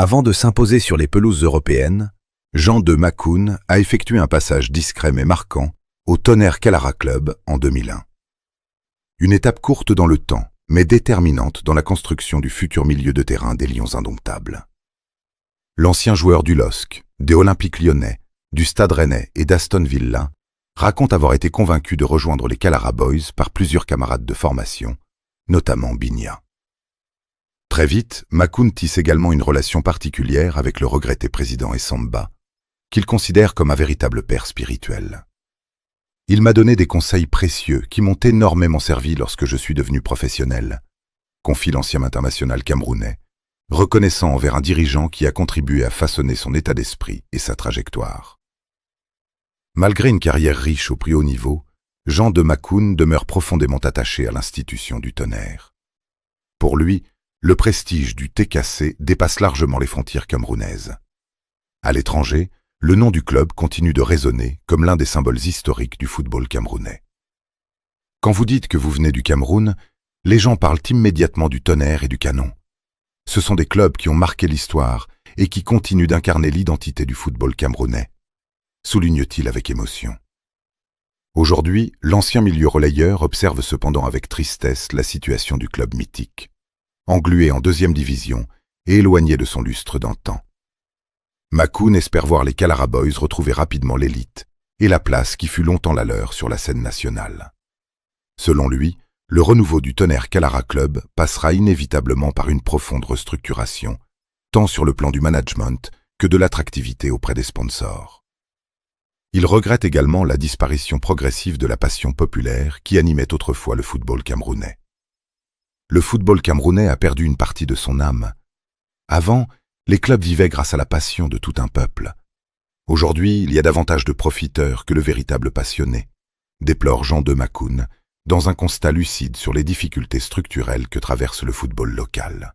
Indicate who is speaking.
Speaker 1: Avant de s'imposer sur les pelouses européennes, Jean de Makoun a effectué un passage discret mais marquant au Tonnerre Calara Club en 2001. Une étape courte dans le temps, mais déterminante dans la construction du futur milieu de terrain des Lions indomptables. L'ancien joueur du LOSC, des Olympiques lyonnais, du Stade rennais et d'Aston Villa raconte avoir été convaincu de rejoindre les Calara Boys par plusieurs camarades de formation, notamment Bigna. Très vite, Makoun tisse également une relation particulière avec le regretté président Essamba, qu'il considère comme un véritable père spirituel. Il m'a donné des conseils précieux qui m'ont énormément servi lorsque je suis devenu professionnel, confie l'ancien international camerounais, reconnaissant envers un dirigeant qui a contribué à façonner son état d'esprit et sa trajectoire. Malgré une carrière riche au plus haut niveau, Jean de Makoun demeure profondément attaché à l'institution du Tonnerre. Pour lui, le prestige du TKC dépasse largement les frontières camerounaises. À l'étranger, le nom du club continue de résonner comme l'un des symboles historiques du football camerounais. Quand vous dites que vous venez du Cameroun, les gens parlent immédiatement du Tonnerre et du Canon. Ce sont des clubs qui ont marqué l'histoire et qui continuent d'incarner l'identité du football camerounais, souligne-t-il avec émotion. Aujourd'hui, l'ancien milieu relayeur observe cependant avec tristesse la situation du club mythique, englué en deuxième division et éloigné de son lustre d'antan. Makoun espère voir les Calara Boys retrouver rapidement l'élite et la place qui fut longtemps la leur sur la scène nationale. Selon lui, le renouveau du Tonnerre Calara Club passera inévitablement par une profonde restructuration, tant sur le plan du management que de l'attractivité auprès des sponsors. Il regrette également la disparition progressive de la passion populaire qui animait autrefois le football camerounais. Le football camerounais a perdu une partie de son âme. Avant, les clubs vivaient grâce à la passion de tout un peuple. Aujourd'hui, il y a davantage de profiteurs que le véritable passionné, déplore Jean de Makoun, dans un constat lucide sur les difficultés structurelles que traverse le football local.